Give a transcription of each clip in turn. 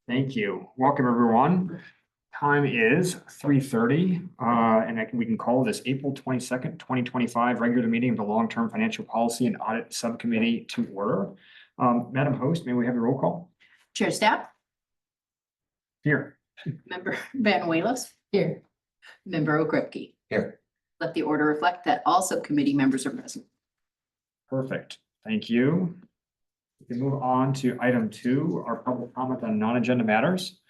Thank you. Welcome, everyone. Time is 3:30, and we can call this April 22nd, 2025 regular meeting of the Long-Term Financial Policy and Audit Subcommittee to order. Madam Host, may we have your roll call? Chair Stapp. Here. Member Van Wales. Here. Member Okrepke. Here. Let the order reflect that all subcommittee members are present. Perfect. Thank you. We can move on to item 2, our public comment on non-agenda matters.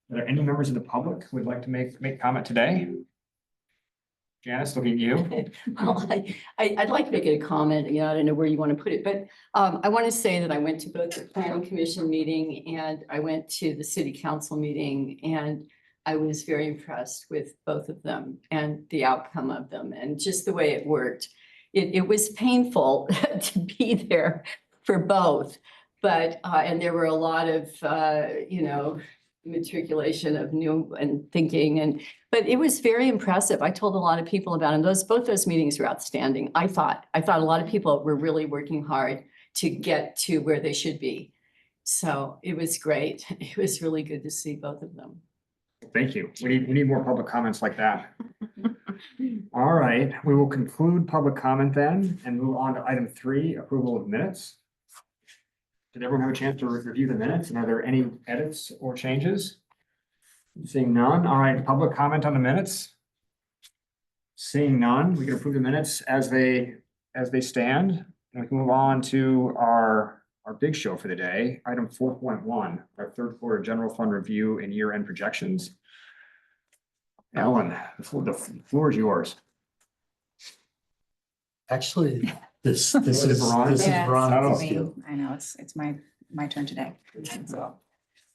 Are there any members of the public who would like to make comment today? Janice, looking at you. Well, I'd like to make a comment. I don't know where you want to put it, but I want to say that I went to both the planning commission meeting and I went to the city council meeting, and I was very impressed with both of them and the outcome of them and just the way it worked. It was painful to be there for both, but and there were a lot of matriculation of new and thinking, but it was very impressive. I told a lot of people about it. Both those meetings were outstanding. I thought a lot of people were really working hard to get to where they should be. So it was great. It was really good to see both of them. Thank you. We need more public comments like that. All right, we will conclude public comment then and move on to item 3, approval of minutes. Did everyone have a chance to review the minutes, and are there any edits or changes? Seeing none. All right, public comment on the minutes. Seeing none, we can approve the minutes as they stand. And we can move on to our big show for the day, item 4.1, our third quarter general fund review and year-end projections. Ellen, the floor is yours. Actually, this is Veronica. Veronica's me. deal. I know it's my turn today. So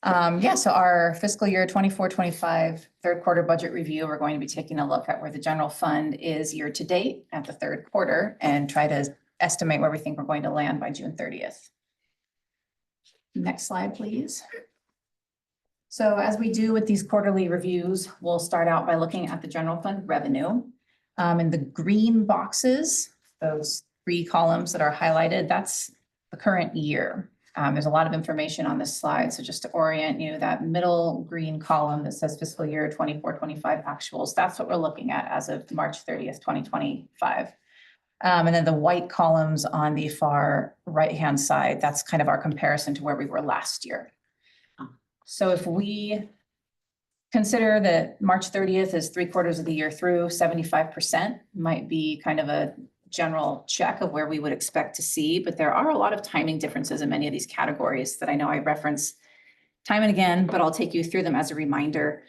our fiscal year 24-25 third quarter budget review, we're going to be taking a look at where the general fund is year to date at the third quarter and try to estimate where we think we're going to land by June 30th. Next slide, please. So as we do with these quarterly reviews, we'll start out by looking at the general fund revenue. In the green boxes, those 3 columns that are highlighted, that's the current year. There's a lot of information on this slide. So just to orient you, that middle green column that says fiscal year 24-25 actuals, that's what we're looking at as of March 30th, 2025. And then the white columns on the far right-hand side, that's kind of our comparison to where we were last year. So if we consider that March 30th is 3/4 of the year through, 75% might be kind of a general check of where we would expect to see, but there are a lot of timing differences in many of these categories that I know I reference time and again, but I'll take you through them as a reminder.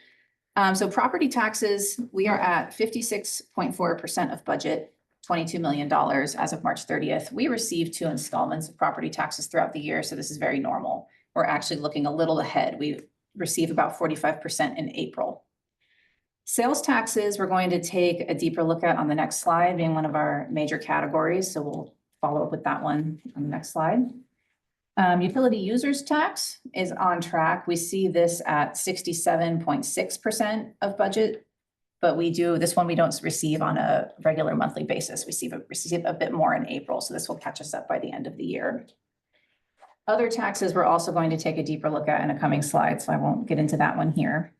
So property taxes, we are at 56.4% of budget, $22 million as of March 30th. We received 2 installments of property taxes throughout the year, so this is very normal. We're actually looking a little ahead. We receive about 45% in April. Sales taxes, we're going to take a deeper look at on the next slide, being one of our major categories. So we'll follow up with that one on the next slide. Utility users tax is on track. We see this at 67.6% of budget, but this one we don't receive on a regular monthly basis. We receive a bit more in April, so this will catch us up by the end of the year. Other taxes we're also going to take a deeper look at in a coming slide, so I won't get into that one here.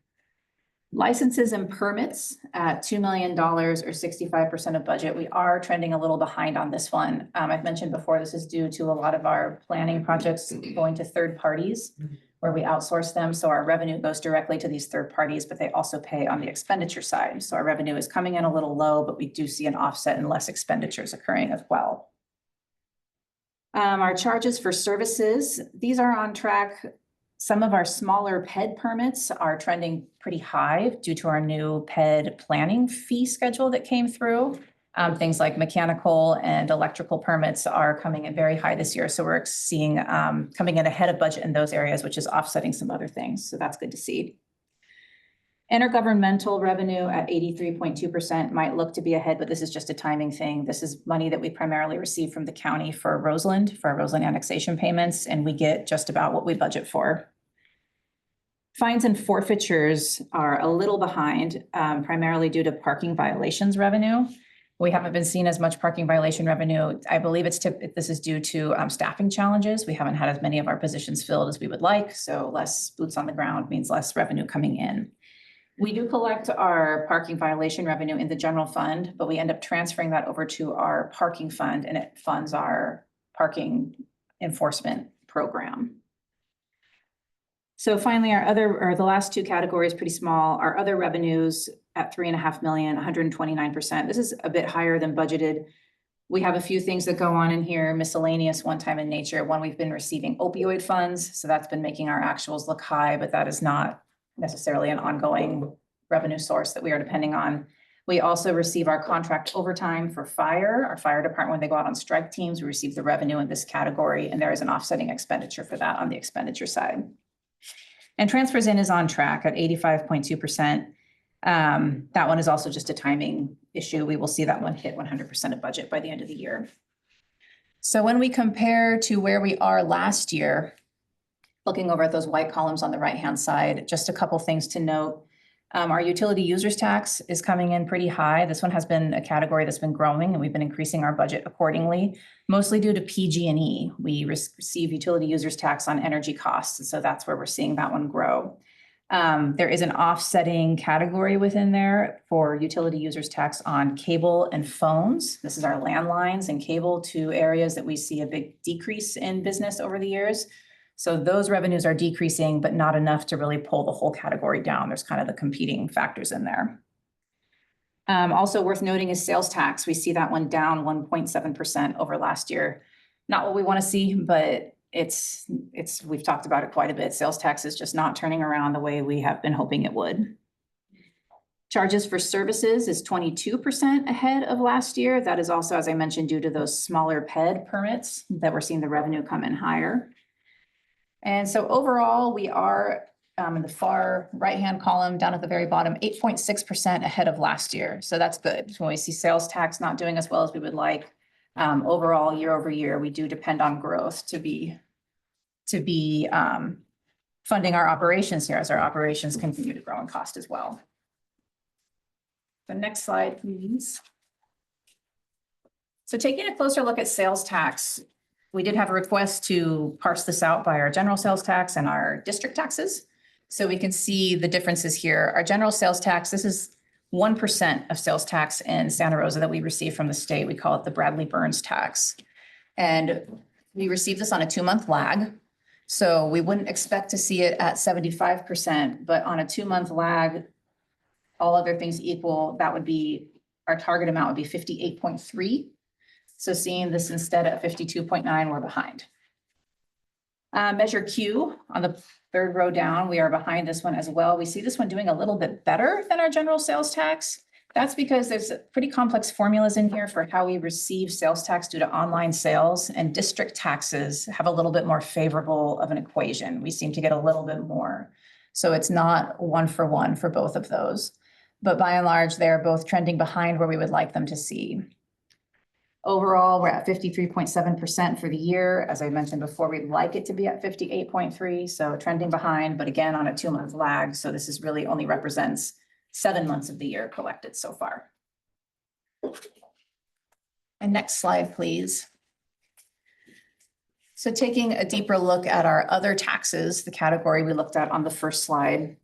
Licenses and permits at $2 million or 65% of budget. We are trending a little behind on this one. I've mentioned before, this is due to a lot of our planning projects going to third parties where we outsource them. So our revenue goes directly to these third parties, but they also pay on the expenditure side. So our revenue is coming in a little low, but we do see an offset and less expenditures occurring as well. Our charges for services, these are on track. Some of our smaller PED permits are trending pretty high due to our new PED planning fee schedule that came through. Things like mechanical and electrical permits are coming in very high this year. So we're seeing coming in ahead of budget in those areas, which is offsetting some other things. So that's good to see. Intergovernmental revenue at 83.2% might look to be ahead, but this is just a timing thing. This is money that we primarily receive from the county for Roseland, for our Roseland annexation payments, and we get just about what we budget for. Fines and forfeitures are a little behind, primarily due to parking violations revenue. We haven't been seeing as much parking violation revenue. I believe this is due to staffing challenges. We haven't had as many of our positions filled as we would like, so less boots on the ground means less revenue coming in. We do collect our parking violation revenue in the general fund, but we end up transferring that over to our parking fund, and it funds our parking enforcement program. So finally, the last two categories, pretty small. Our other revenues at 3.5 million, 129%. This is a bit higher than budgeted. We have a few things that go on in here, miscellaneous, one-time in nature. One, we've been receiving opioid funds, so that's been making our actuals look high, but that is not necessarily an ongoing revenue source that we are depending on. We also receive our contract overtime for fire. Our fire department, when they go out on strike teams, we receive the revenue in this category, and there is an offsetting expenditure for that on the expenditure side. And transfers in is on track at 85.2%. That one is also just a timing issue. We will see that one hit 100% of budget by the end of the year. So when we compare to where we are last year, looking over at those white columns on the right-hand side, just a couple things to note. Our utility users tax is coming in pretty high. This one has been a category that's been growing, and we've been increasing our budget accordingly, mostly due to PG&E. We receive utility users tax on energy costs, and so that's where we're seeing that one grow. There is an offsetting category within there for utility users tax on cable and phones. This is our landlines and cable, two areas that we see a big decrease in business over the years. So those revenues are decreasing, but not enough to really pull the whole category down. There's kind of the competing factors in there. Also worth noting is sales tax. We see that one down 1.7% over last year. Not what we want to see, but we've talked about it quite a bit. Sales tax is just not turning around the way we have been hoping it would. Charges for services is 22% ahead of last year. That is also, as I mentioned, due to those smaller PED permits that we're seeing the revenue come in higher. And so overall, we are in the far right-hand column down at the very bottom, 8.6% ahead of last year. So that's good. So when we see sales tax not doing as well as we would like, overall year over year, we do depend on growth to be funding our operations here as our operations continue to grow in cost as well. The next slide, please. So taking a closer look at sales tax, we did have a request to parse this out by our general sales tax and our district taxes. So we can see the differences here. Our general sales tax, this is 1% of sales tax in Santa Rosa that we receive from the state. We call it the Bradley Burns tax. And we receive this on a 2-month lag. So we wouldn't expect to see it at 75%, but on a 2-month lag, all other things equal, that would be, our target amount would be 58.3. So seeing this instead at 52.9, we're behind. Measure Q on the third row down, we are behind this one as well. We see this one doing a little bit better than our general sales tax. That's because there's pretty complex formulas in here for how we receive sales tax due to online sales, and district taxes have a little bit more favorable of an equation. We seem to get a little bit more. So it's not 1-for-1 for both of those. But by and large, they're both trending behind where we would like them to see. Overall, we're at 53.7% for the year. As I mentioned before, we'd like it to be at 58.3, so trending behind, but again, on a 2-month lag. So this is really only represents 7 months of the year collected so far. And next slide, please. So taking a deeper look at our other taxes, the category we looked at on the first slide.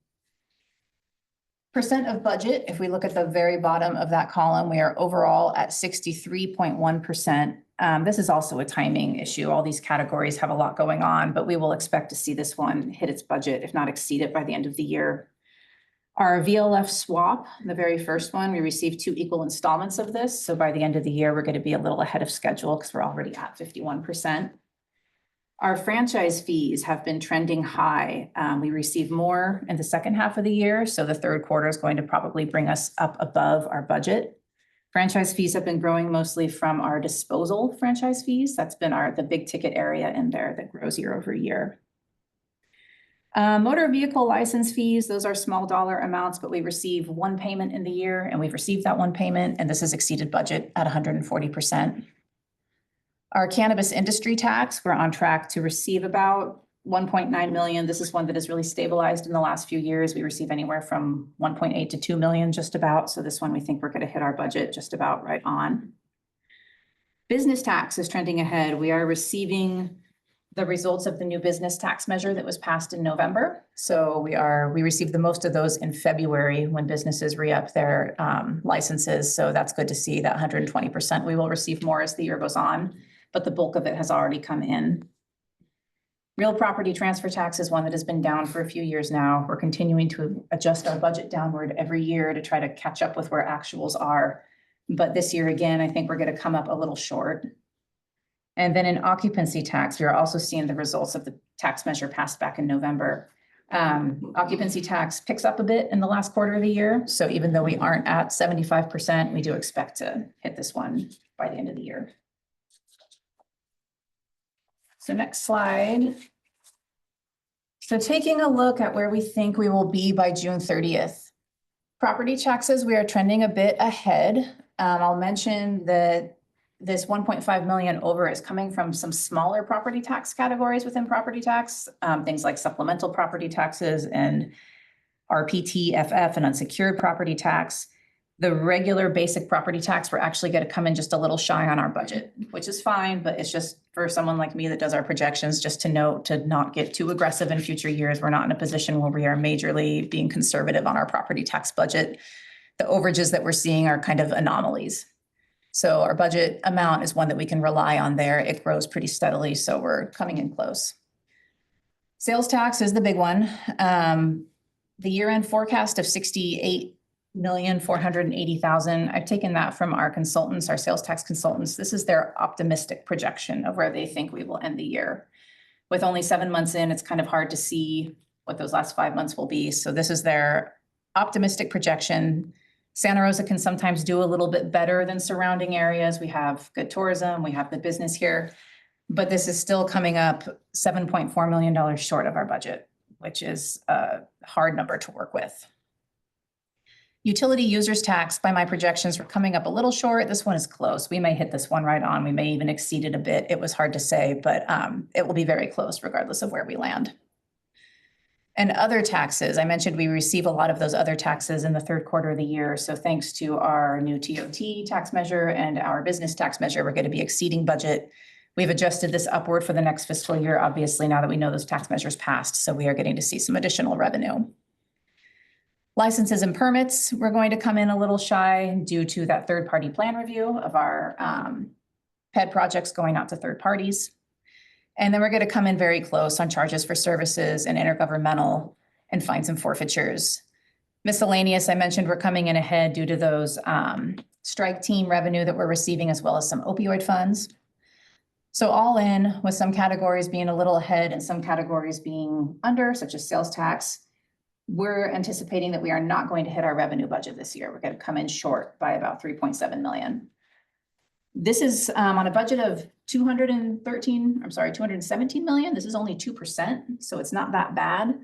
Percent of budget, if we look at the very bottom of that column, we are overall at 63.1%. This is also a timing issue. All these categories have a lot going on, but we will expect to see this one hit its budget, if not exceed it by the end of the year. Our VLF swap, the very first one, we received 2 equal installments of this. So by the end of the year, we're going to be a little ahead of schedule because we're already at 51%. Our franchise fees have been trending high. We receive more in the second half of the year, so the third quarter is going to probably bring us up above our budget. Franchise fees have been growing mostly from our disposal franchise fees. That's been the big ticket area in there that grows year over year. Motor vehicle license fees, those are small dollar amounts, but we receive 1 payment in the year, and we've received that 1 payment, and this has exceeded budget at 140%. Our cannabis industry tax, we're on track to receive about 1.9 million. This is one that has really stabilized in the last few years. We receive anywhere from 1.8 to 2 million just about. So this one, we think we're going to hit our budget just about right on. Business tax is trending ahead. We are receiving the results of the new business tax measure that was passed in November. So we received the most of those in February when businesses re-up their licenses. So that's good to see that 120%. We will receive more as the year goes on, but the bulk of it has already come in. Real property transfer tax is one that has been down for a few years now. We're continuing to adjust our budget downward every year to try to catch up with where actuals are. But this year, again, I think we're going to come up a little short. And then in occupancy tax, we are also seeing the results of the tax measure passed back in November. Occupancy tax picks up a bit in the last quarter of the year. So even though we aren't at 75%, we do expect to hit this one by the end of the year. So next slide. So taking a look at where we think we will be by June 30th. Property taxes, we are trending a bit ahead. I'll mention that this 1.5 million over is coming from some smaller property tax categories within property tax, things like supplemental property taxes and RPT, FF, and unsecured property tax. The regular basic property tax, we're actually going to come in just a little shy on our budget, which is fine, but it's just for someone like me that does our projections, just to note to not get too aggressive in future years. We're not in a position where we are majorly being conservative on our property tax budget. The overages that we're seeing are kind of anomalies. So our budget amount is one that we can rely on there. It grows pretty steadily, so we're coming in close. Sales tax is the big one. The year-end forecast of 68,480,000. I've taken that from our consultants, our sales tax consultants. This is their optimistic projection of where they think we will end the year. With only 7 months in, it's kind of hard to see what those last 5 months will be. So this is their optimistic projection. Santa Rosa can sometimes do a little bit better than surrounding areas. We have good tourism, we have the business here, but this is still coming up $7.4 million short of our budget, which is a hard number to work with. Utility users tax, by my projections, we're coming up a little short. This one is close. We may hit this one right on. We may even exceed it a bit. It was hard to say, but it will be very close regardless of where we land. And other taxes, I mentioned we receive a lot of those other taxes in the third quarter of the year. So thanks to our new TOT tax measure and our business tax measure, we're going to be exceeding budget. We've adjusted this upward for the next fiscal year, obviously, now that we know those tax measures passed. So we are getting to see some additional revenue. Licenses and permits, we're going to come in a little shy due to that third-party plan review of our PED projects going out to third parties. And then we're going to come in very close on charges for services and intergovernmental and fines and forfeitures. Miscellaneous, I mentioned we're coming in ahead due to those strike team revenue that we're receiving, as well as some opioid funds. So all in, with some categories being a little ahead and some categories being under, such as sales tax, we're anticipating that we are not going to hit our revenue budget this year. We're going to come in short by about 3.7 million. This is on a budget of 217 million. This is only 2%, so it's not that bad,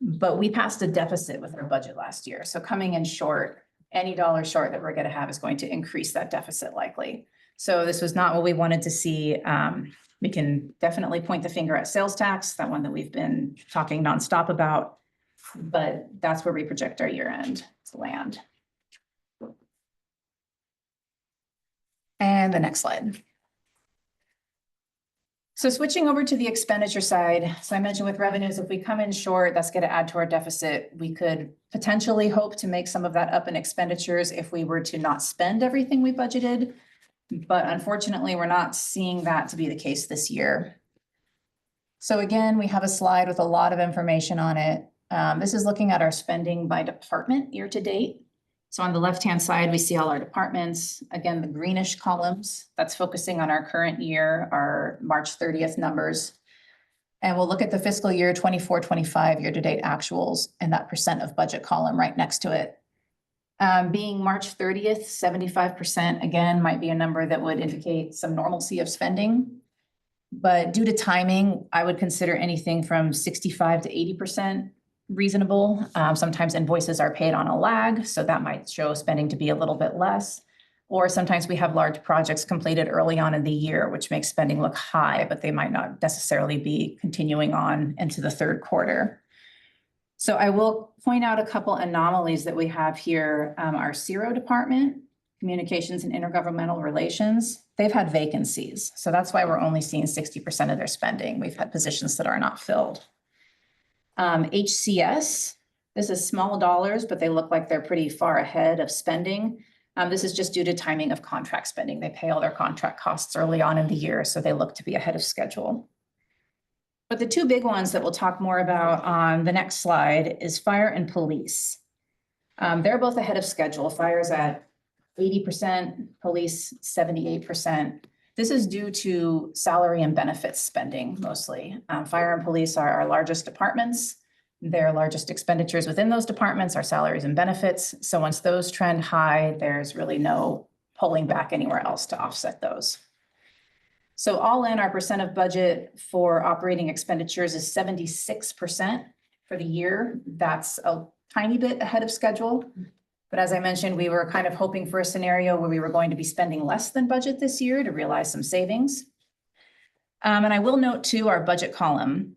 but we passed a deficit with our budget last year. So coming in short, any dollar short that we're going to have is going to increase that deficit likely. So this was not what we wanted to see. We can definitely point the finger at sales tax, that one that we've been talking nonstop about, but that's where we project our year end to land. And the next slide. So switching over to the expenditure side. So I mentioned with revenues, if we come in short, that's going to add to our deficit. We could potentially hope to make some of that up in expenditures if we were to not spend everything we budgeted. But unfortunately, we're not seeing that to be the case this year. So again, we have a slide with a lot of information on it. This is looking at our spending by department year to date. So on the left-hand side, we see all our departments. Again, the greenish columns, that's focusing on our current year, our March 30th numbers. And we'll look at the fiscal year 24-25 year-to-date actuals and that percent of budget column right next to it. Being March 30th, 75%, again, might be a number that would indicate some normalcy of spending. But due to timing, I would consider anything from 65 to 80% reasonable. Sometimes invoices are paid on a lag, so that might show spending to be a little bit less. Or sometimes we have large projects completed early on in the year, which makes spending look high, but they might not necessarily be continuing on into the third quarter. So I will point out a couple anomalies that we have here. Our CIRO department, Communications and Intergovernmental Relations, they've had vacancies. So that's why we're only seeing 60% of their spending. We've had positions that are not filled. HCS, this is small dollars, but they look like they're pretty far ahead of spending. This is just due to timing of contract spending. They pay all their contract costs early on in the year, so they look to be ahead of schedule. But the two big ones that we'll talk more about on the next slide is fire and police. They're both ahead of schedule. Fire's at 80%, police 78%. This is due to salary and benefits spending mostly. Fire and police are our largest departments. Their largest expenditures within those departments are salaries and benefits. So once those trend high, there's really no pulling back anywhere else to offset those. So all in, our percent of budget for operating expenditures is 76% for the year. That's a tiny bit ahead of schedule. But as I mentioned, we were kind of hoping for a scenario where we were going to be spending less than budget this year to realize some savings. And I will note too, our budget column.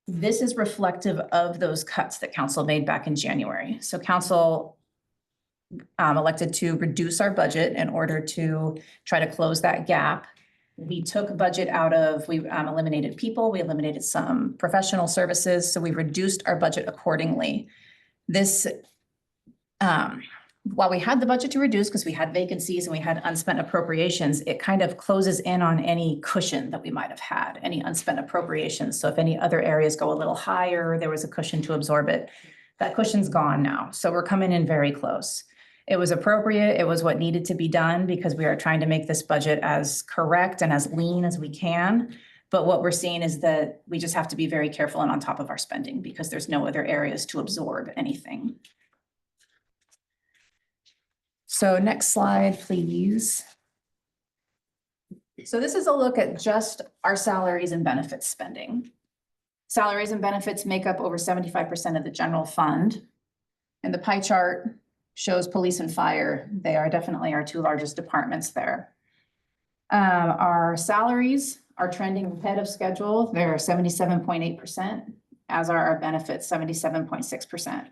This is reflective of those cuts that council made back in January. So council elected to reduce our budget in order to try to close that gap. We took budget out of, we eliminated people, we eliminated some professional services, so we reduced our budget accordingly. This, while we had the budget to reduce because we had vacancies and we had unspent appropriations, it kind of closes in on any cushion that we might have had, any unspent appropriations. So if any other areas go a little higher, there was a cushion to absorb it. That cushion's gone now. So we're coming in very close. It was appropriate. It was what needed to be done because we are trying to make this budget as correct and as lean as we can. But what we're seeing is that we just have to be very careful and on top of our spending because there's no other areas to absorb anything. So next slide, please. So this is a look at just our salaries and benefits spending. Salaries and benefits make up over 75% of the general fund. And the pie chart shows police and fire. They are definitely our two largest departments there. Our salaries are trending ahead of schedule. They're 77.8%, as are our benefits, 77.6%.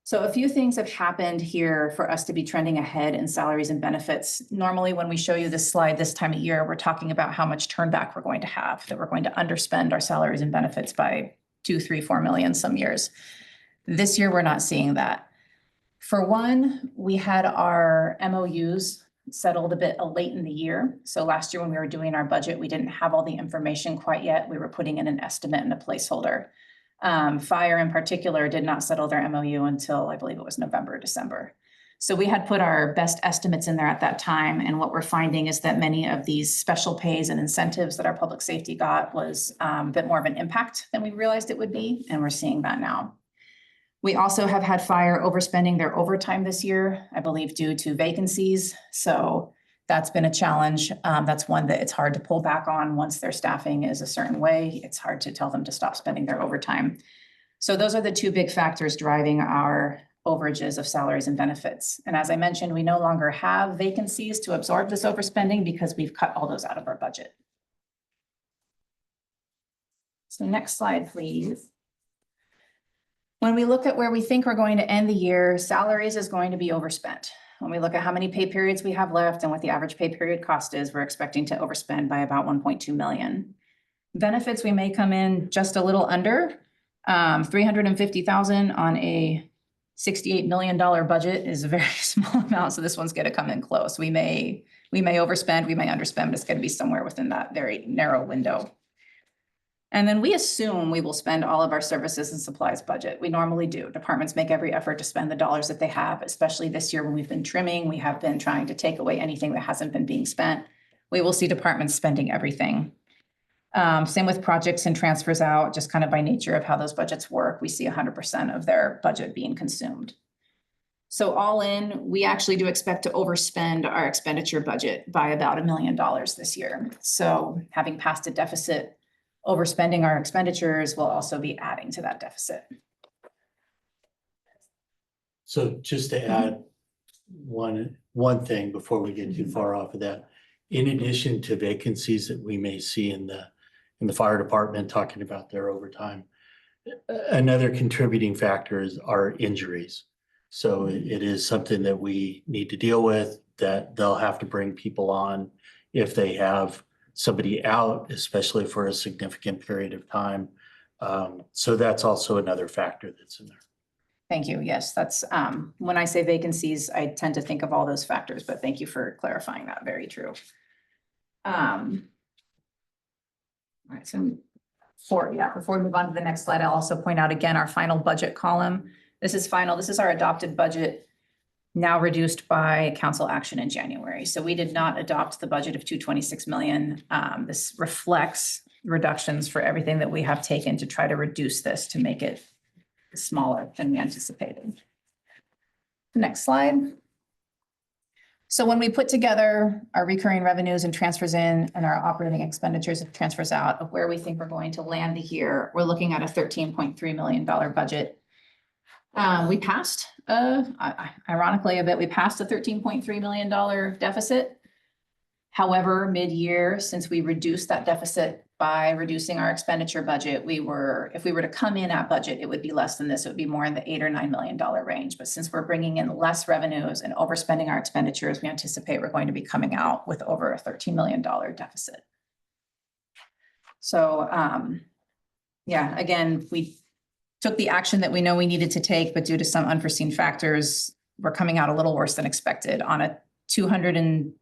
So a few things have happened here for us to be trending ahead in salaries and benefits. Normally, when we show you this slide this time of year, we're talking about how much turnback we're going to have, that we're going to underspend our salaries and benefits by 2, 3, 4 million some years. This year, we're not seeing that. For one, we had our MOUs settled a bit late in the year. So last year when we were doing our budget, we didn't have all the information quite yet. We were putting in an estimate and a placeholder. Fire in particular did not settle their MOU until I believe it was November or December. So we had put our best estimates in there at that time. And what we're finding is that many of these special pays and incentives that our public safety got was a bit more of an impact than we realized it would be. And we're seeing that now. We also have had fire overspending their overtime this year, I believe due to vacancies. So that's been a challenge. That's one that it's hard to pull back on once their staffing is a certain way. It's hard to tell them to stop spending their overtime. So those are the two big factors driving our overages of salaries and benefits. And as I mentioned, we no longer have vacancies to absorb this overspending because we've cut all those out of our budget. So next slide, please. When we look at where we think we're going to end the year, salaries is going to be overspent. When we look at how many pay periods we have left and what the average pay period cost is, we're expecting to overspend by about 1.2 million. Benefits, we may come in just a little under 350,000 on a $68 million budget is a very small amount. So this one's going to come in close. We may overspend, we may underspend, but it's going to be somewhere within that very narrow window. And then we assume we will spend all of our services and supplies budget. We normally do. Departments make every effort to spend the dollars that they have, especially this year when we've been trimming. We have been trying to take away anything that hasn't been being spent. We will see departments spending everything. Same with projects and transfers out, just kind of by nature of how those budgets work. We see 100% of their budget being consumed. So all in, we actually do expect to overspend our expenditure budget by about $1 million this year. So having passed a deficit, overspending our expenditures will also be adding to that deficit. So just to add, one thing before we get too far off of that. In addition to vacancies that we may see in the fire department, talking about their overtime, another contributing factor is our injuries. So it is something that we need to deal with, that they'll have to bring people on if they have somebody out, especially for a significant period of time. So that's also another factor that's in there. Thank you. Yes, that's, when I say vacancies, I tend to think of all those factors, but thank you for clarifying that. Very true. All right, so before we move on to the next slide, I'll also point out again, our final budget column. This is final. This is our adopted budget, now reduced by council action in January. So we did not adopt the budget of 226 million. This reflects reductions for everything that we have taken to try to reduce this, to make it smaller than we anticipated. Next slide. So when we put together our recurring revenues and transfers in and our operating expenditures and transfers out of where we think we're going to land the year, we're looking at a $13.3 million budget. We passed, ironically a bit, we passed a $13.3 million deficit. However, mid-year, since we reduced that deficit by reducing our expenditure budget, if we were to come in at budget, it would be less than this. It would be more in the $8 or $9 million range. But since we're bringing in less revenues and overspending our expenditures, we anticipate we're going to be coming out with over a $13 million deficit. So, yeah, again, we took the action that we know we needed to take, but due to some unforeseen factors, we're coming out a little worse than expected on a $227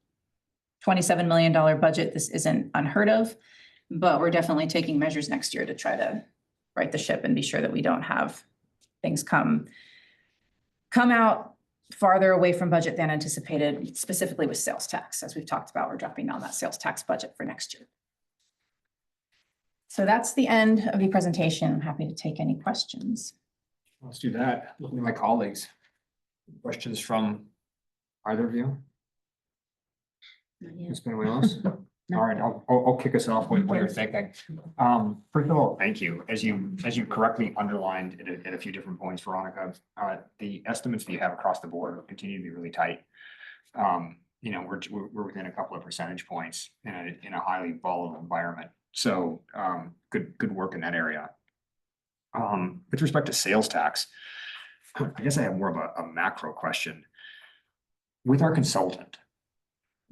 million budget. This isn't unheard of, but we're definitely taking measures next year to try to right the ship and be sure that we don't have things come out farther away from budget than anticipated, specifically with sales tax. As we've talked about, we're dropping down that sales tax budget for next year. So that's the end of the presentation. I'm happy to take any questions. Let's do that. Looking at my colleagues. Questions from either of you? Ms. Benuelos? All right, I'll kick us off with what you're thinking. First of all, thank you. As you correctly underlined at a few different points, Veronica, the estimates that you have across the board continue to be really tight. You know, we're within a couple of percentage points in a highly volatile environment. So good work in that area. With respect to sales tax, I guess I have more of a macro question. With our consultant,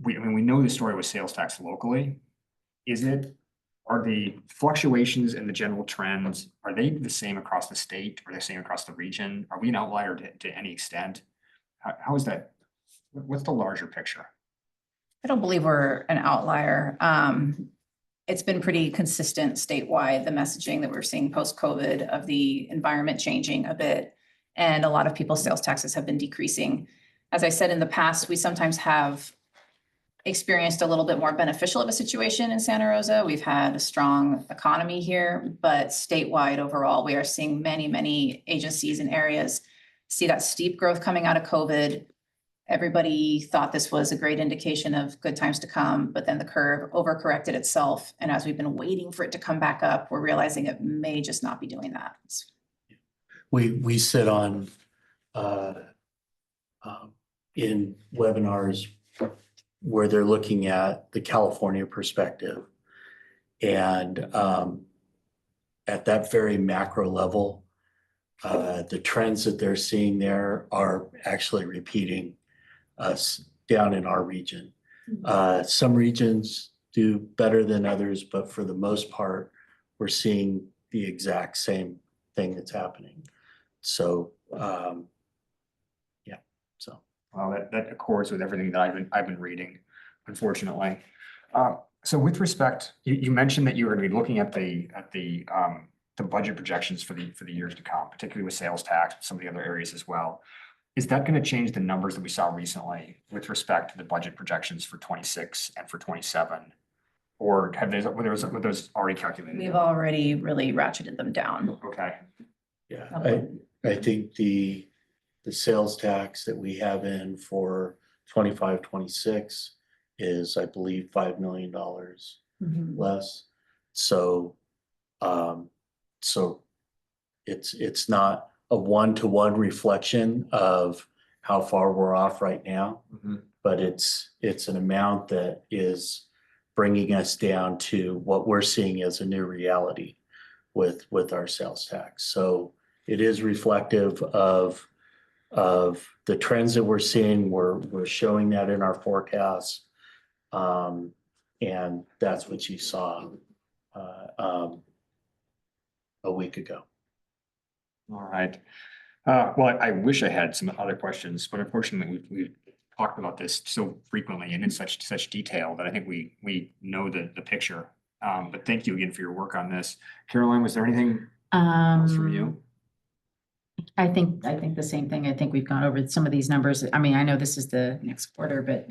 we know the story with sales tax locally. Are the fluctuations in the general trends, are they the same across the state? Are they the same across the region? Are we an outlier to any extent? How is that? What's the larger picture? I don't believe we're an outlier. It's been pretty consistent statewide, the messaging that we're seeing post-COVID of the environment changing a bit. And a lot of people's sales taxes have been decreasing. As I said in the past, we sometimes have experienced a little bit more beneficial of a situation in Santa Rosa. We've had a strong economy here, but statewide overall, we are seeing many agencies and areas see that steep growth coming out of COVID. Everybody thought this was a great indication of good times to come, but then the curve overcorrected itself. And as we've been waiting for it to come back up, we're realizing it may just not be doing that. We sit on in webinars where they're looking at the California perspective. And at that very macro level, the trends that they're seeing there are actually repeating us down in our region. Some regions do better than others, but for the most part, we're seeing the exact same thing that's happening. So, yeah, so. Well, that accords with everything that I've been reading, unfortunately. So with respect, you mentioned that you were going to be looking at the budget projections for the years to come, particularly with sales tax, some of the other areas as well. Is that going to change the numbers that we saw recently with respect to the budget projections for 26 and for 27? Or were those already calculated? We've already really ratcheted them down. Okay. Yeah, I think the sales tax that we have in for 25, 26 is, I believe, $5 million less. So, so it's not a one-to-one reflection of how far we're off right now, Mhm. but it's an amount that is bringing us down to what we're seeing as a new reality with our sales tax. So it is reflective of the trends that we're seeing. We're showing that in our forecasts. And that's what you saw a week ago. All right. Well, I wish I had some other questions, but unfortunately, we've talked about this so frequently and in such detail that I think we know the picture. But thank you again for your work on this. Caroline, was there anything else from you? I think the same thing. I think we've gone over some of these numbers. I mean, I know this is the next quarter, but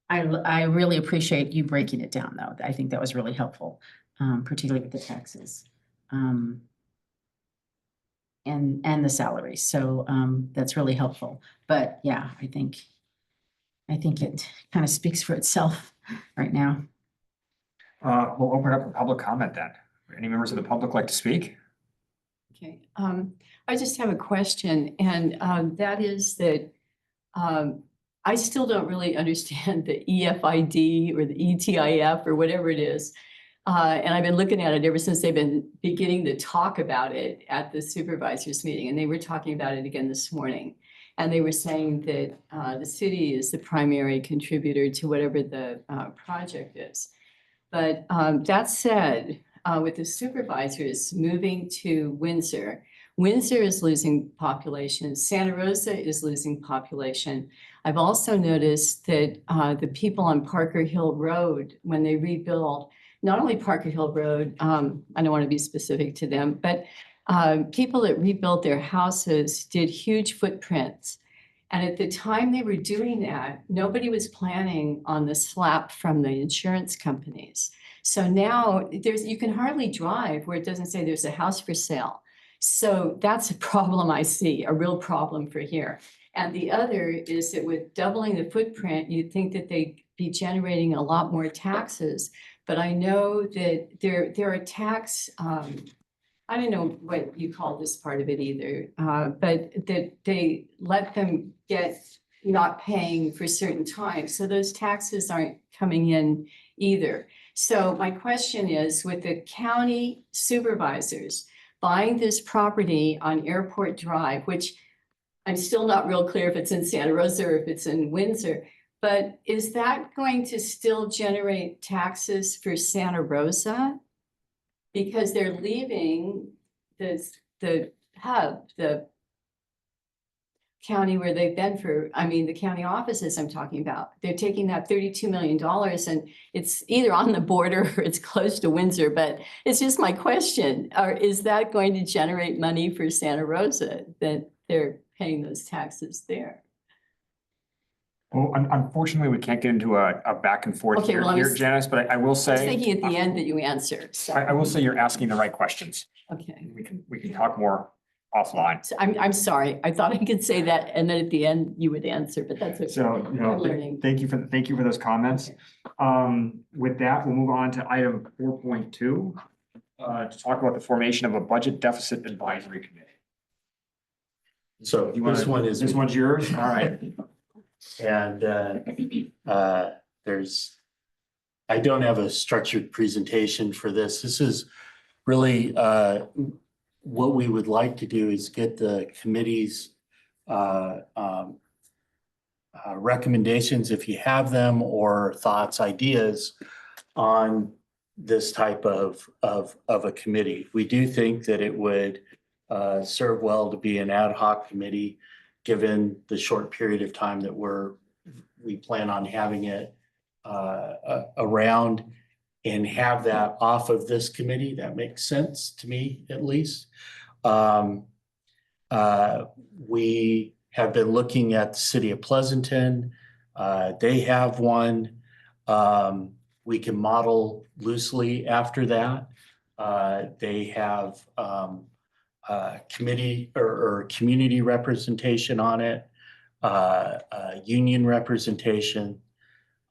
I really appreciate you breaking it down, though. I think that was really helpful, particularly with the taxes. And the salaries. So that's really helpful. But yeah, I think it kind of speaks for itself right now. We'll open up for public comment then. Any members of the public like to speak? Okay, I just have a question, and that is that I still don't really understand the EFID or the ETIF or whatever it is. And I've been looking at it ever since they've been beginning to talk about it at the supervisors meeting, and they were talking about it again this morning. And they were saying that the city is the primary contributor to whatever the project is. But that said, with the supervisors moving to Windsor, Windsor is losing population, Santa Rosa is losing population. I've also noticed that the people on Parker Hill Road, when they rebuild, not only Parker Hill Road, I don't want to be specific to them, but people that rebuilt their houses did huge footprints. And at the time they were doing that, nobody was planning on the slap from the insurance companies. So now you can hardly drive where it doesn't say there's a house for sale. So that's a problem I see, a real problem for here. And the other is that with doubling the footprint, you'd think that they'd be generating a lot more taxes. But I know that there are tax, I don't know what you call this part of it either, but that they let them get not paying for certain times. So those taxes aren't coming in either. So my question is, with the county supervisors buying this property on Airport Drive, which I'm still not real clear if it's in Santa Rosa or if it's in Windsor, but is that going to still generate taxes for Santa Rosa? Because they're leaving the hub, the county where they've been the county offices I'm talking about. They're taking that $32 million and it's either on the border or it's close to Windsor, but it's just my question. Is that going to generate money for Santa Rosa that they're paying those taxes there? Well, unfortunately, we can't get into a back and forth Okay, well, here, Janice, but I will I was say, thinking at the end that you answer. I will say you're asking the right questions. Okay. We can talk more offline. So I'm sorry. I thought I could say that and then at the end you would answer, but that's okay. So, I'm learning. thank you for those comments. With that, we'll move on to item 4.2 to talk about the formation of a budget deficit advisory committee. So this one's yours? All right. And I don't have a structured presentation for this. This is really what we would like to do is get the committee's recommendations, if you have them, or thoughts, ideas on this type of a committee. We do think that it would serve well to be an ad hoc committee, given the short period of time that we plan on having it around, and have that off of this committee. That makes sense to me, at least. We have been looking at the city of Pleasanton. They have one. We can model loosely after that. They have committee or community representation on it, union representation,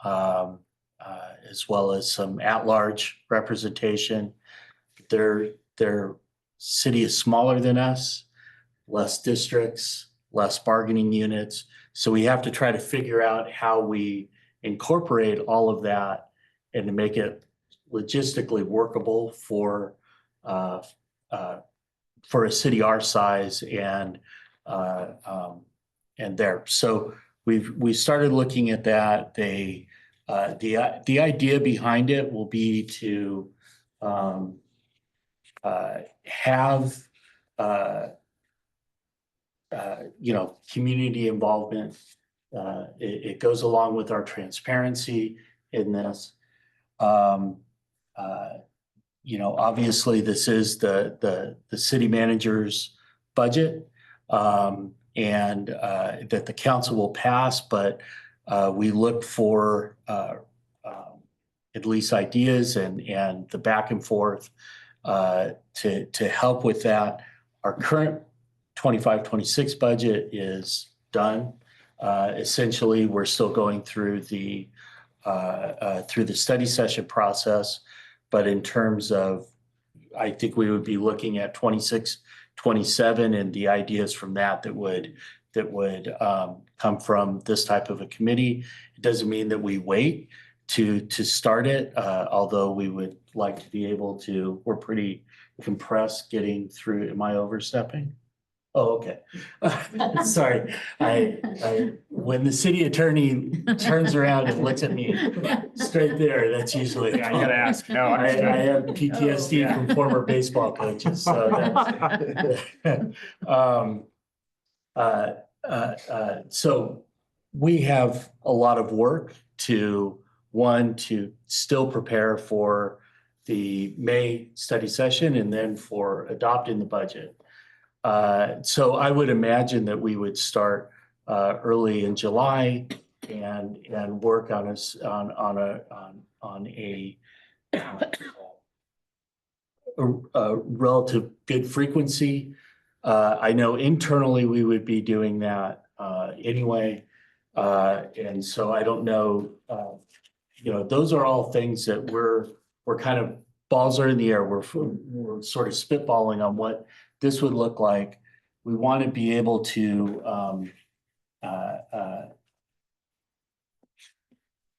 as well as some at-large representation. Their city is smaller than us, less districts, less bargaining units. So we have to try to figure out how we incorporate all of that and to make it logistically workable for a city our size and there. So we started looking at that. The idea behind it will be to have community involvement. It goes along with our transparency in this. Obviously this is the city manager's budget, and that the council will pass, but we look for at least ideas and the back and forth to help with that. Our current 25-26 budget is done. Essentially, we're still going through the study session process, but in terms of, I think we would be looking at 26-27 and the ideas from that would come from this type of a committee. It doesn't mean that we wait to start it, although we would like to be able to. We're pretty compressed getting through. Am I overstepping? Oh, okay. Sorry. When the city attorney turns around and looks at me straight there, that's usually. Yeah, you gotta ask. No, I understood. have PTSD from former baseball coaches, so that's. So we have a lot of work to still prepare for the May study session and then for adopting the budget. So I would imagine that we would start early in July and work on a relative good frequency. I know internally we would be doing that anyway, and so I don't know. Those are all things that we're kind of balls are in the air. We're sort of spitballing on what this would look like. We want to be able to,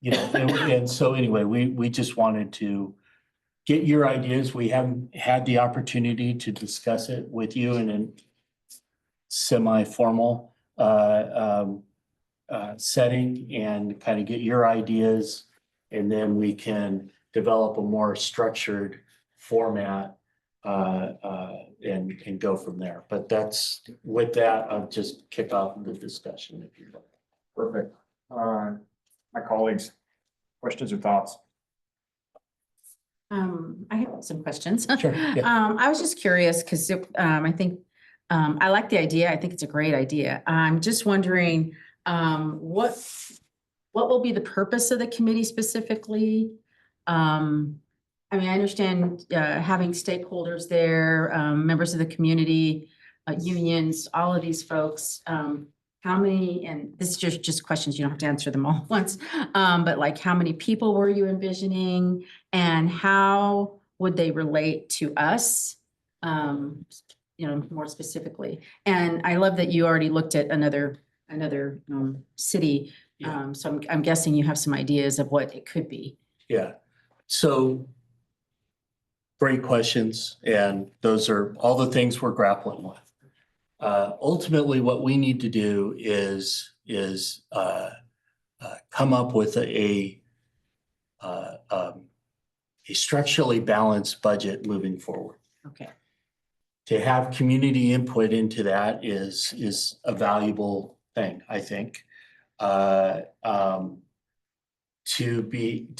and so anyway, we just wanted to get your ideas. We haven't had the opportunity to discuss it with you in a semi-formal setting and kind of get your ideas, and then we can develop a more structured format and go from there. But with that, I'll just kick off the discussion if you'd like. Perfect. My colleagues, questions or thoughts? I have some questions. Sure, yeah. I was just curious because I think I like the idea. I think it's a great idea. I'm just wondering what will be the purpose of the committee specifically? I mean, I understand having stakeholders there, members of the community, unions, all of these folks. How many, and this is just questions, you don't have to answer them all at once, but like how many people were you envisioning and how would they relate to us, more specifically? And I love that you already looked at another city. Yeah. So I'm guessing you have some ideas of what it could be. Yeah. So great questions. And those are all the things we're grappling with. Ultimately, what we need to do is come up with a structurally balanced budget moving forward. Okay. To have community input into that is a valuable thing, I think. To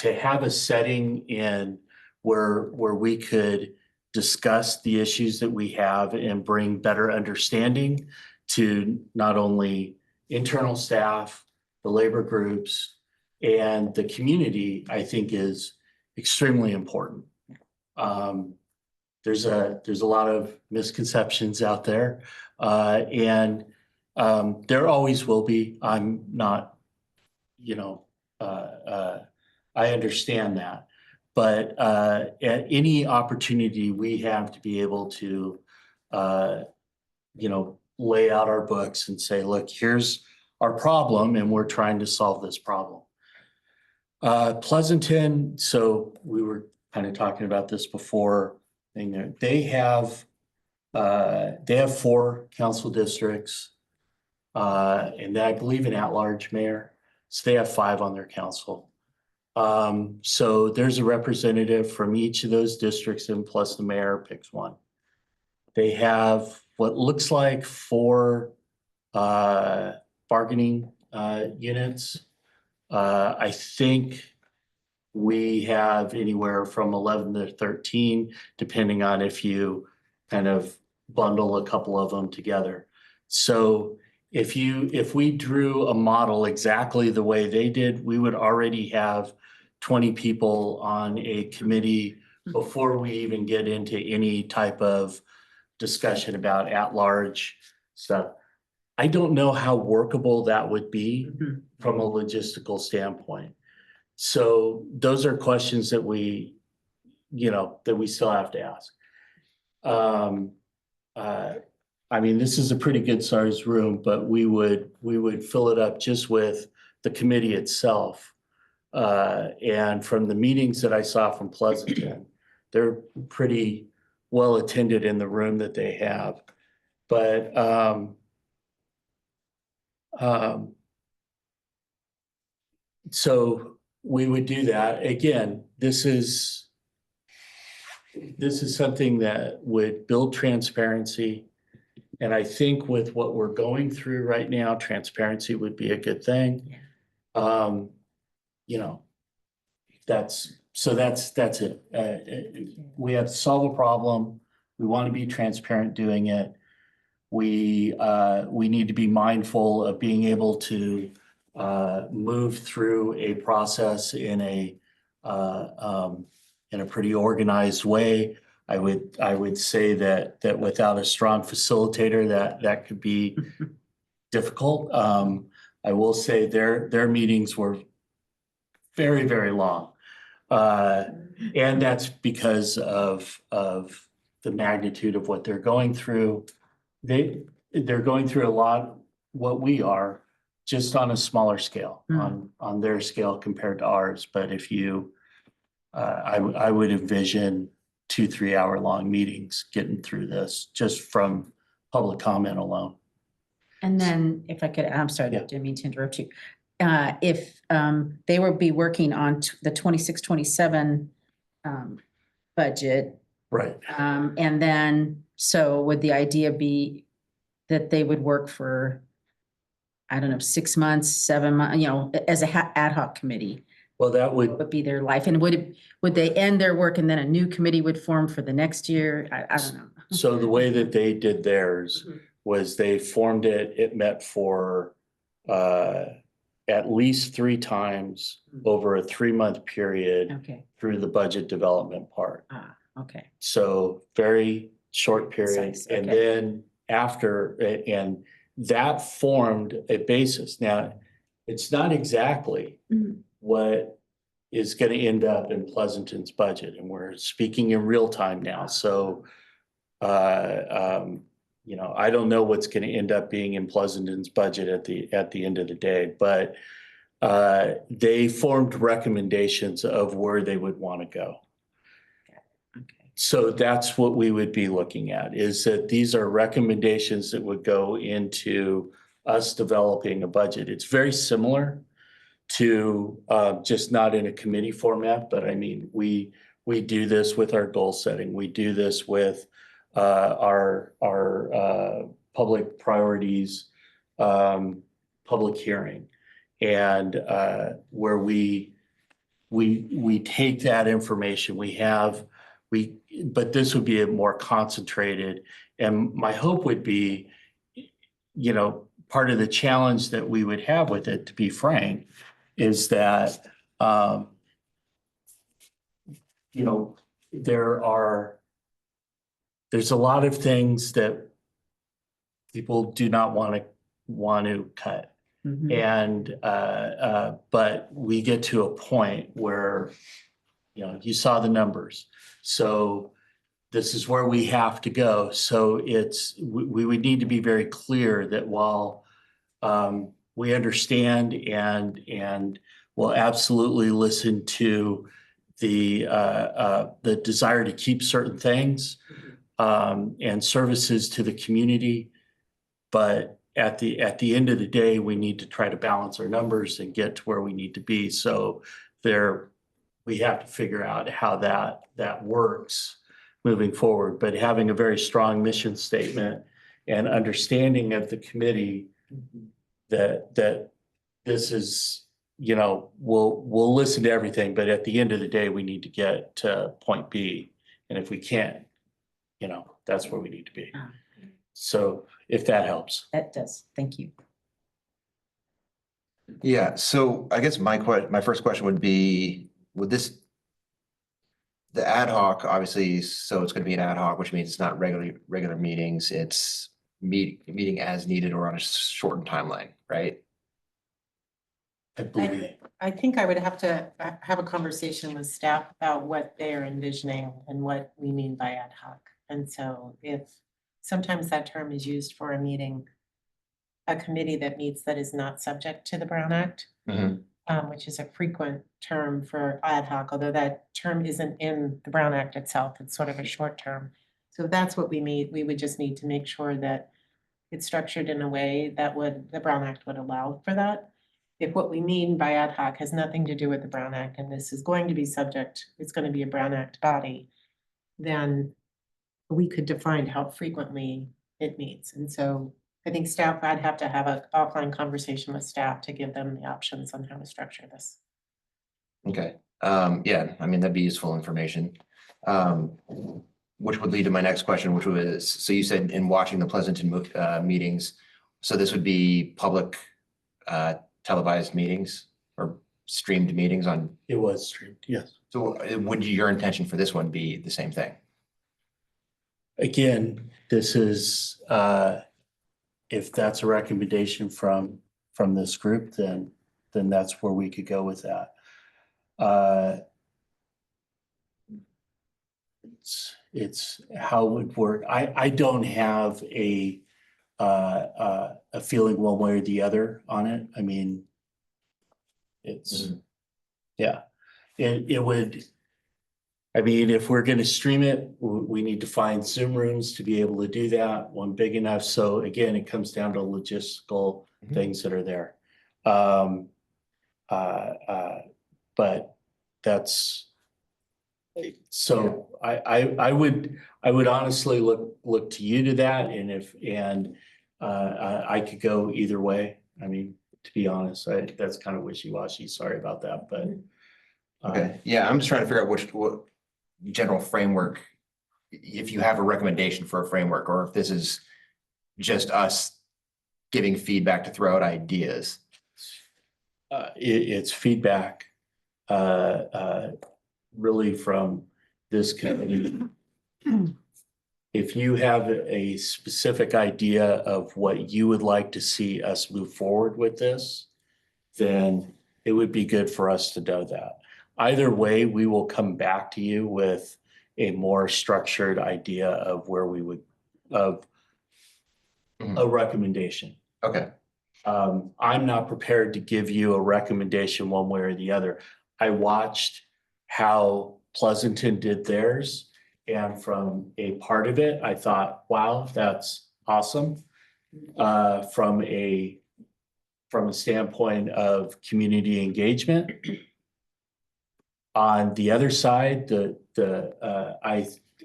have a setting in where we could discuss the issues that we have and bring better understanding to not only internal staff, the labor groups, and the community, I think is extremely important. There's a lot of misconceptions out there, and there always will be. I'm not, I understand that. But at any opportunity we have to be able to, lay out our books and say, look, here's our problem and we're trying to solve this problem. Pleasanton, so we were kind of talking about this before. They have 4 council districts. And I believe an at-large mayor. So they have 5 on their council. So there's a representative from each of those districts and plus the mayor picks one. They have what looks like 4 bargaining units. I think we have anywhere from 11 to 13, depending on if you kind of bundle a couple of them together. So if we drew a model exactly the way they did, we would already have 20 people on a committee before we even get into any type of discussion about at-large stuff. I don't know how workable that would be from a logistical standpoint. So those are questions that we still have to ask. I mean, this is a pretty good sized room, but we would fill it up just with the committee itself. And from the meetings that I saw from Pleasanton, they're pretty well attended in the room that they have. But so we would do that. Again, this is something that would build transparency. And I think with what we're going through right now, transparency would be a good thing. That's it. We have to solve a problem. We want to be transparent doing it. We need to be mindful of being able to move through a process in a pretty organized way. I would say that without a strong facilitator, that could be difficult. I will say their meetings were very, very long. And that's because of the magnitude of what they're going through. They're going through a lot what we are, just on a smaller scale, on their scale compared to ours. But if you I would envision 2-3 hour long meetings getting through this just from public comment alone. And then if I could, I'm sorry, Yeah. didn't mean to interrupt you. If they would be working on the 26-27 budget, Right. and then, so would the idea be that they would work for, I don't know, 6 months, 7 months, as a ad hoc committee? Well, that Would be their life, and would they end their work and then a new committee would form for the next year? I don't know. so the way that they did theirs was they formed it. It met for at least 3 times over a 3-month period Okay, through the budget development part. okay. So very short period. Precise, And okay. then after, and that formed a basis. Now, it's not exactly what is going to end up in Pleasanton's budget. And we're speaking in real time now. So, I don't know what's going to end up being in Pleasanton's budget at the end of the day, but they formed recommendations of where they would want to go. Okay. So that's what we would be looking at, is that these are recommendations that would go into us developing a budget. It's very similar to just not in a committee format, but I mean, we do this with our goal setting. We do this with our public priorities, public hearing, and where we take that information but this would be a more concentrated, and my hope would be, part of the challenge that we would have with it, to be frank, is that, there's a lot of things that people do not want to cut. And, but we get to a point where, you saw the numbers. So this is where we have to go. So we would need to be very clear that while we understand and will absolutely listen to the desire to keep certain things and services to the community. But at the end of the day, we need to try to balance our numbers and get to where we need to be. So we have to figure out how that works moving forward. But having a very strong mission statement and understanding of the committee that this is, we'll listen to everything, but at the end of the day, we need to get to point B. And if we can't, that's where we need to be. So if that helps. That does. Thank you. Yeah, so I guess my first question would be, the ad hoc, obviously, so it's gonna be an ad hoc, which means it's not regular meetings, it's meeting as needed or on a shortened timeline, right? I believe. I think I would have to have a conversation with staff about what they're envisioning and what we mean by ad hoc. And so if sometimes that term is used for a committee that meets that is not subject to the Brown Act, which is a frequent term for ad hoc, although that term isn't in the Brown Act itself, it's sort of a short term. So if that's what we mean, we would just need to make sure that it's structured in a way that the Brown Act would allow for that. If what we mean by ad hoc has nothing to do with the Brown Act, and this is going to be it's going to be a Brown Act body, then we could define how frequently it meets. And so I think I'd have to have an offline conversation with staff to give them the options on how to structure this. Okay, yeah, I mean, that'd be useful information. Which would lead to my next question, which was, so you said in watching the Pleasanton meetings, so this would be public televised meetings or streamed meetings on? It was streamed, yes. So would your intention for this one be the same thing? Again, this is, if that's a recommendation from this group, then that's where we could go with that. It's how it would work. I don't have a feeling one way or the other on it. I mean, yeah, it would. I mean, if we're going to stream it, we need to find Zoom rooms to be able to do that, one big enough. So again, it comes down to logistical things that are there. But that's, so I would honestly look to you to that. And I could go either way. I mean, to be honest, that's kind of wishy-washy. Sorry about that, but. Okay, yeah, I'm just trying to figure out what general framework, if you have a recommendation for a framework, or if this is just us giving feedback to throw out ideas. It's feedback, really from this committee. If you have a specific idea of what you would like to see us move forward with this, then it would be good for us to know that. Either way, we will come back to you with a more structured idea of where we would, of a recommendation. Okay. I'm not prepared to give you a recommendation one way or the other. I watched how Pleasanton did theirs, and from a part of it, I thought, wow, that's awesome. From a standpoint of community engagement. On the other side,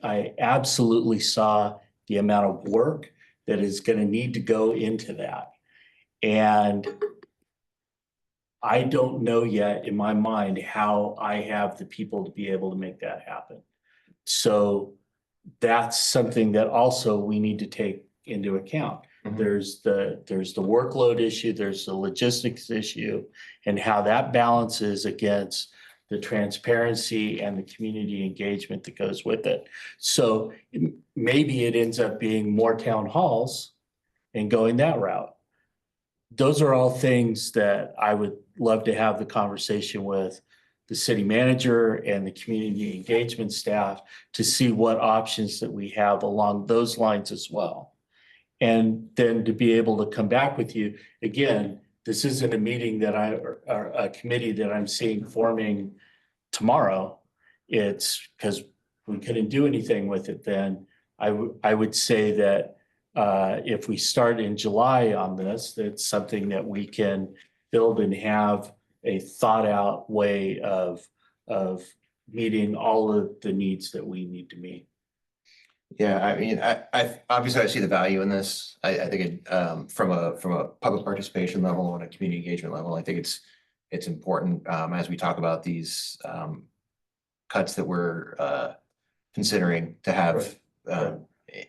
I absolutely saw the amount of work that is going to need to go into that. And I don't know yet in my mind how I have the people to be able to make that happen. So that's something that also we need to take into account. There's the workload issue, there's the logistics issue, and how that balances against the transparency and the community engagement that goes with it. So maybe it ends up being more town halls and going that route. Those are all things that I would love to have the conversation with the city manager and the community engagement staff to see what options that we have along those lines as well. And then to be able to come back with you, again, this isn't a meeting that or a committee that I'm seeing forming tomorrow. It's because we couldn't do anything with it then. I would say that if we start in July on this, that's something that we can build and have a thought out way of meeting all of the needs that we need to meet. Yeah, I mean, I obviously I see the value in this. I think it, from a public participation level and a community engagement level, I think it's important, as we talk about these, cuts that we're, considering to have,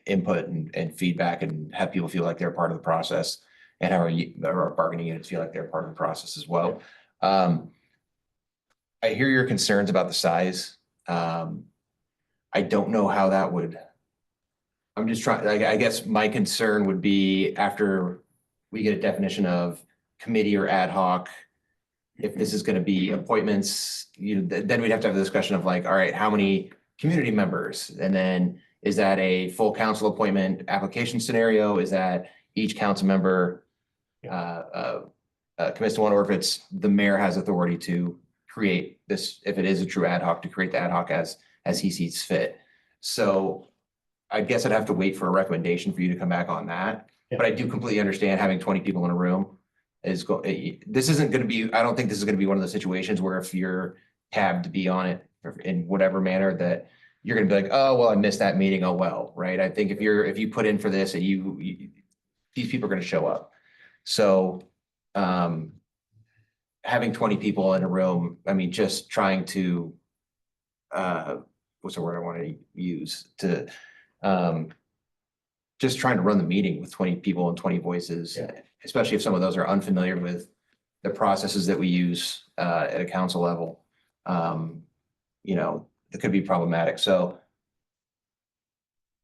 input and feedback and have people feel like they're part of the process and how our bargaining units feel like they're part of the process as well. I hear your concerns about the size. I don't know how that would. I'm just trying, I guess my concern would be after we get a definition of committee or ad hoc, if this is gonna be appointments, then we'd have to have the discussion of like, all right, how many community members? And then is that a full council appointment application scenario? Is that each council member commits to one, or if it's the mayor has authority to create this, if it is a true ad hoc, to create the ad hoc as he sees fit? So I guess I'd have to wait for a recommendation for you to come back on that. Yeah. But I do completely understand having 20 people in a room this isn't gonna be, I don't think this is gonna be one of those situations where if you're tabbed to be on it in whatever manner that you're gonna be like, oh, well, I missed that meeting. Oh, well, right? I think if you put in for this and these people are gonna show up. So, having 20 people in a room, I mean, just trying to, what's the word I want to use to, just trying to run the meeting with 20 people and 20 voices, Yeah. especially if some of those are unfamiliar with the processes that we use at a council level, it could be problematic. So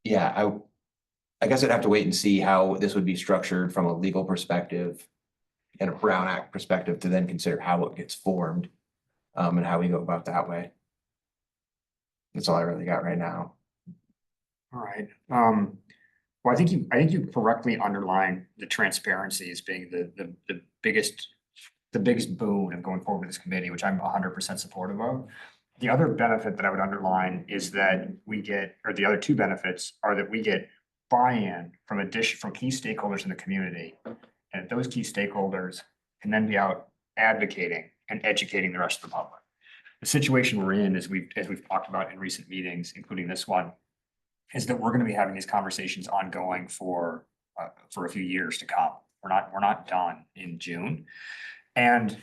yeah, I guess I'd have to wait and see how this would be structured from a legal perspective and a Brown Act perspective to then consider how it gets formed, and how we go about that way. That's all I really got right now. All right. Well, I think you correctly underlined the transparency as being the biggest boon of going forward with this committee, which I'm 100% supportive of. The other benefit that I would underline is that we get, or the other two benefits are that we get buy-in from key stakeholders in the community. And those key stakeholders can then be out advocating and educating the rest of the public. The situation we're in, as we've talked about in recent meetings, including this one, is that we're going to be having these conversations ongoing for a few years to come. We're not done in June. And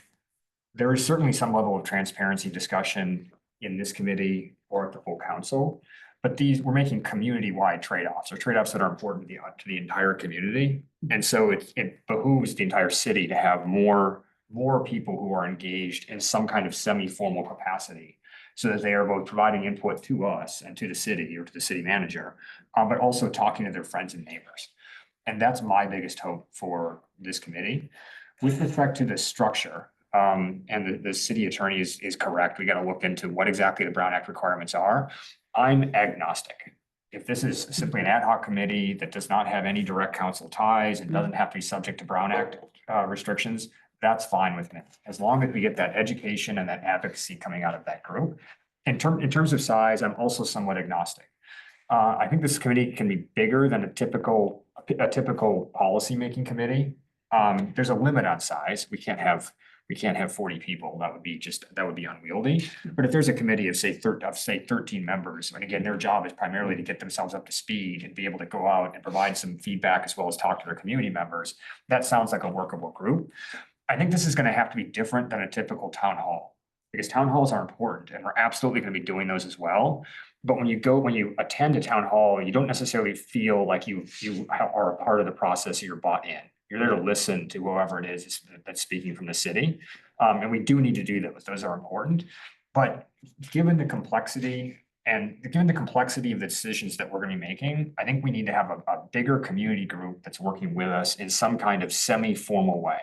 there is certainly some level of transparency discussion in this committee or at the full council, but we're making community-wide trade-offs, or trade-offs that are important to the entire community. And so it behooves the entire city to have more people who are engaged in some kind of semi-formal capacity, so that they are both providing input to us and to the city or to the city manager, but also talking to their friends and neighbors. And that's my biggest hope for this committee. With respect to the structure, and the city attorney is correct. We got to look into what exactly the Brown Act requirements are. I'm agnostic. If this is simply an ad hoc committee that does not have any direct council ties and doesn't have to be subject to Brown Act restrictions, that's fine with me, as long as we get that education and that advocacy coming out of that group. In terms of size, I'm also somewhat agnostic. I think this committee can be bigger than a typical policymaking committee. There's a limit on size. We can't have 40 people. That would be unwieldy. But if there's a committee of say 13 members, and again, their job is primarily to get themselves up to speed and be able to go out and provide some feedback as well as talk to their community members, that sounds like a workable group. I think this is going to have to be different than a typical town hall, because town halls are important and we're absolutely going to be doing those as well. But when you attend a town hall, you don't necessarily feel like you are a part of the process, or you're bought in. You're there to listen to whoever it is that's speaking from the city. And we do need to do those. Those are important. But given the complexity of the decisions that we're going to be making, I think we need to have a bigger community group that's working with us in some kind of semi-formal way.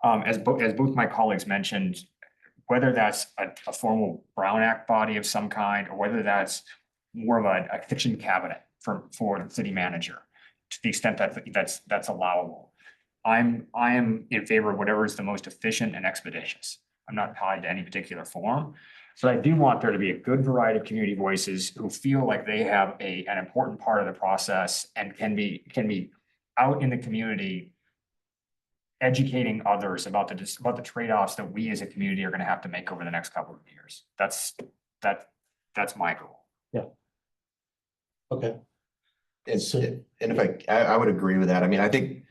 As both my colleagues mentioned, whether that's a formal Brown Act body of some kind, or whether that's more of a fiction cabinet for the city manager, to the extent that that's allowable. I am in favor of whatever is the most efficient and expeditious. I'm not tied to any particular form. So I do want there to be a good variety of community voices who feel like they have an important part of the process and can be out in the community educating others about the trade-offs that we as a community are gonna have to make over the next couple of years. That's my goal. Okay. And if I would agree with that. I mean, I think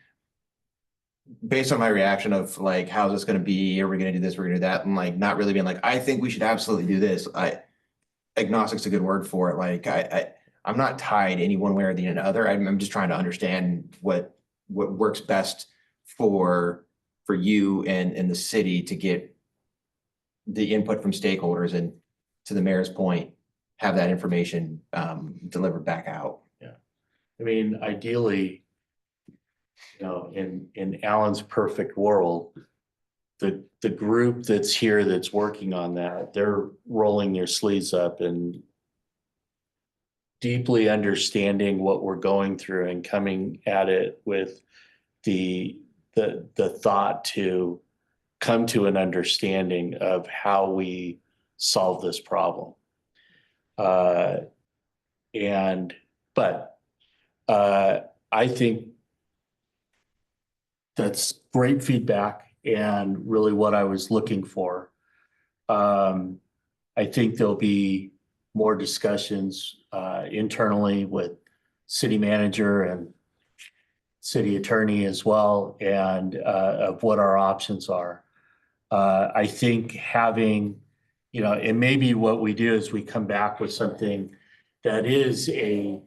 based on my reaction of like, how's this gonna be? Are we gonna do this? We're gonna do that? And like, not really being like, I think we should absolutely do this. Agnostic's a good word for it. Like, I'm not tied any one way or the other. I'm just trying to understand what works best for you and the city to get the input from stakeholders, and to the mayor's point, have that information delivered back out. I mean, ideally, you know, in Alan's perfect world, the group that's here that's working on that, they're rolling their sleeves up and deeply understanding what we're going through and coming at it with the thought to come to an understanding of how we solve this problem. I think that's great feedback and really what I was looking for. I think there'll be more discussions internally with city manager and city attorney as well, and of what our options are. I think having, you know, and maybe what we do is we come back with something that is a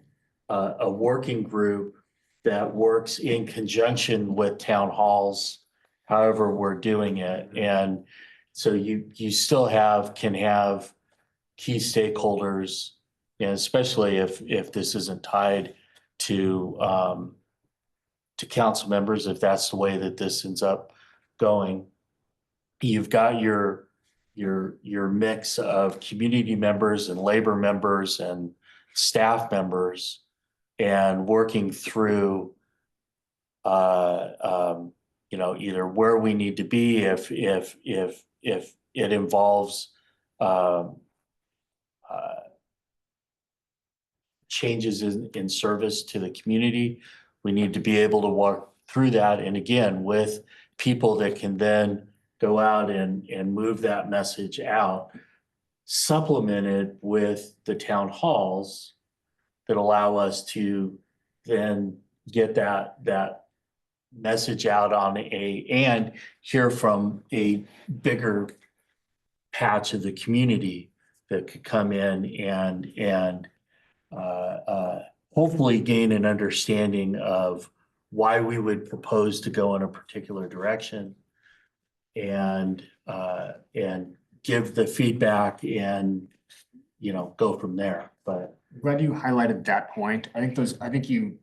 working group that works in conjunction with town halls, however we're doing it. And so you still can have key stakeholders, and especially if this isn't tied to council members, if that's the way that this ends up going. You've got your mix of community members and labor members and staff members, and working through you know, either where we need to be if it involves changes in service to the community. We need to be able to walk through that, and again, with people that can then go out and move that message out, supplemented with the town halls that allow us to then get that message out and hear from a bigger patch of the community that could come in and hopefully gain an understanding of why we would propose to go in a particular direction, and give the feedback and, you know, go from there. But Glad you highlighted that point. I think you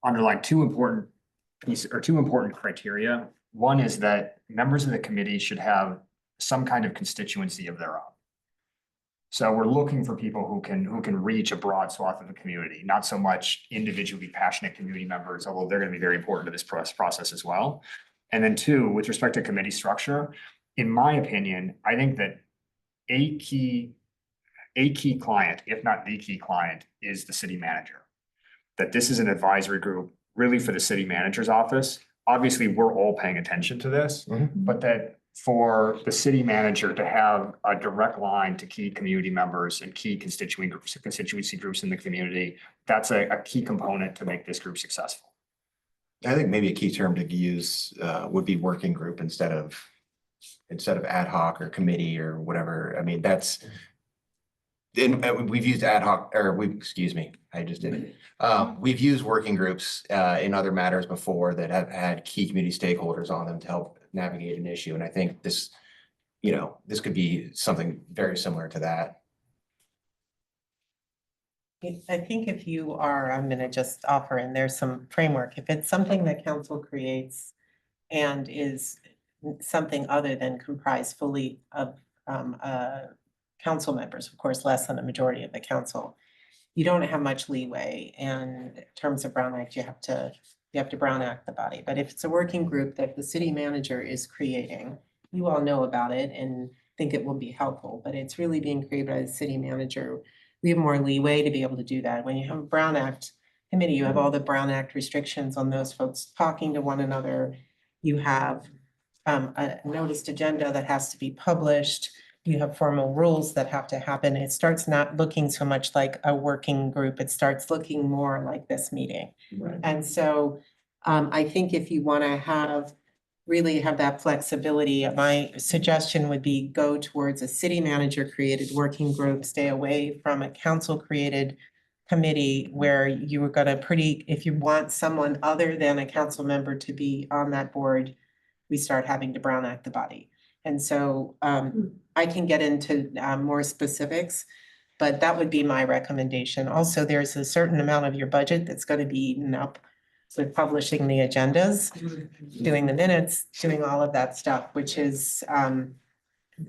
underlined two important criteria. One is that members of the committee should have some kind of constituency of their own. So we're looking for people who can reach a broad swath of the community, not so much individually passionate community members, although they're going to be very important to this process as well. And then two, with respect to committee structure, in my opinion, I think that a key client, if not the key client, is the city manager. That this is an advisory group really for the city manager's office. Obviously, we're all paying attention to this, but that for the city manager to have a direct line to key community members and key constituency groups in the community, that's a key component to make this group successful. I think maybe a key term to use would be working group instead of ad hoc or committee or whatever. I mean, we've used ad hoc, or excuse me, I just did it. We've used working groups in other matters before that have had key community stakeholders on them to help navigate an issue. And I think this could be something very similar to that. I think if you are, I'm gonna just offer in there some framework. If it's something that council creates and is something other than comprised fully of council members, of course, less than a majority of the council, you don't have much leeway. And in terms of Brown Act, you have to Brown Act the body. But if it's a working group that the city manager is creating, you all know about it and think it will be helpful, but it's really being created by the city manager. We have more leeway to be able to do that. When you have a Brown Act committee, you have all the Brown Act restrictions on those folks talking to one another. You have a noticed agenda that has to be published. You have formal rules that have to happen. It starts not looking so much like a working group. It starts looking more like this meeting. Right. And so I think if you want to really have that flexibility, my suggestion would be go towards a city manager created working group, stay away from a council created committee where you were gonna if you want someone other than a council member to be on that board, we start having to Brown Act the body. And so I can get into more specifics, but that would be my recommendation. Also, there's a certain amount of your budget that's going to be eaten up with publishing the agendas, doing the minutes, doing all of that stuff, which is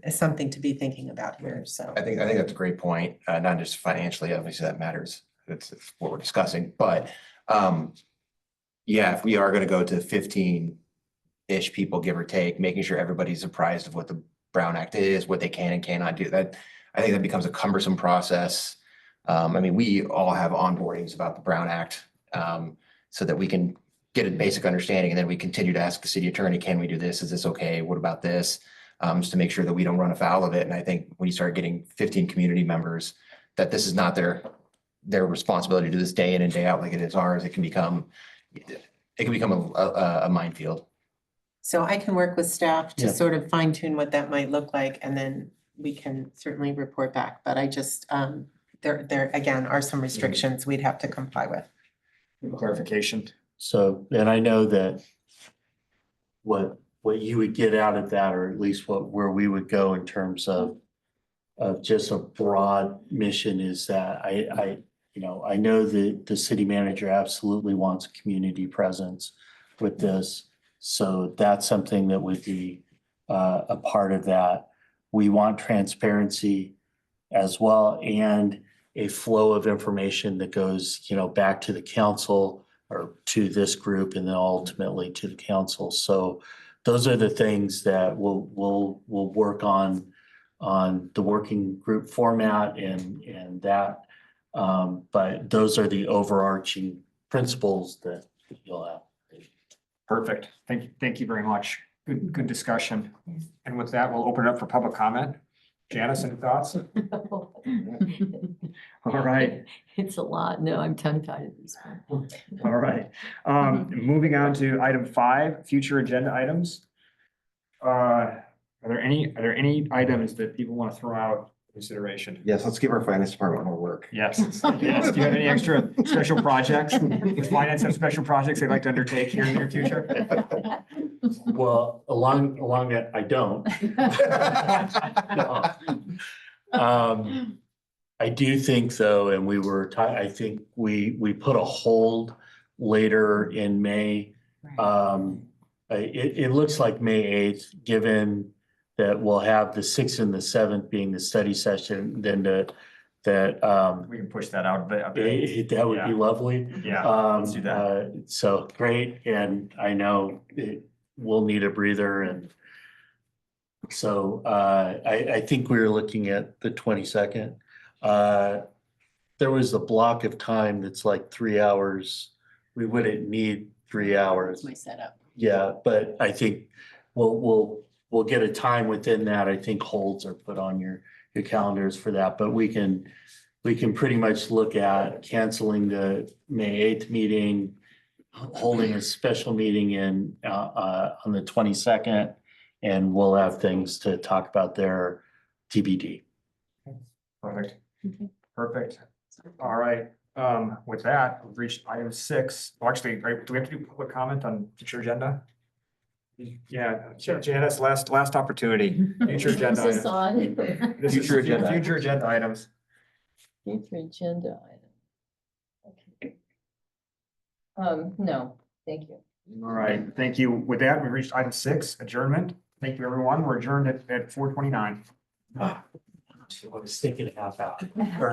something to be thinking about here, so. I think that's a great point, not just financially, obviously that matters. That's what we're discussing, but yeah, if we are gonna go to 15-ish people, give or take, making sure everybody's apprised of what the Brown Act is, what they can and cannot do, that I think that becomes a cumbersome process. I mean, we all have onboardings about the Brown Act, so that we can get a basic understanding, and then we continue to ask the city attorney, can we do this? Is this okay? What about this? Just to make sure that we don't run afoul of it. And I think when you start getting 15 community members, that this is not their responsibility to do this day in and day out like it is ours, it can become a minefield. So I can work with staff to Yeah. sort of fine tune what that might look like, and then we can certainly report back. But I just, there again are some restrictions we'd have to comply with. Clarification. So, and I know that what you would get out of that, or at least where we would go in terms of just a broad mission is that I know that the city manager absolutely wants a community presence with this. So that's something that would be a part of that. We want transparency as well, and a flow of information that goes, back to the council or to this group and then ultimately to the council. So those are the things that we'll work on the working group format and that. But those are the overarching principles that you'll have. Perfect. Thank you very much. Good discussion. And with that, we'll open it up for public comment. Janice, any thoughts? All right, It's a lot. No, I'm tongue-tied at this point. all right. Moving on to item 5, future agenda items. Are there any items that people want to throw out for consideration? Yes, let's give our finance department more work. Yes. Yes. Do you have any extra special projects? Does finance have special projects they'd like to undertake here in the near future? Well, along that, I don't. No. I do think though, and I think we put a hold later in May. It looks like May 8th, given that we'll have the 6th and the 7th being the study session, then We can push that out a bit. that would be Yeah. lovely. Yeah, let's do that. So great, and I know we'll need a breather, and so I think we were looking at the 22nd. There was a block of time that's like 3 hours. We wouldn't need 3 hours. My setup. Yeah, but I think we'll get a time within that. I think holds are put on your calendars for that, but we can pretty much look at canceling the May 8th meeting, holding a special meeting on the 22nd, and we'll have things to talk about there TBD. Perfect. Okay. Perfect. All right. With that, we've reached item 6. Well, actually, right, do we have to do public comment on future agenda? Yeah, Janice, last opportunity. Future agenda Is this items. on? This is Future agenda Future agenda items. Future agenda item. Okay. No, thank you. All right, thank you. With that, we reached item 6, adjournment. Thank you, everyone. We're adjourned at 4:29. I was thinking half hour.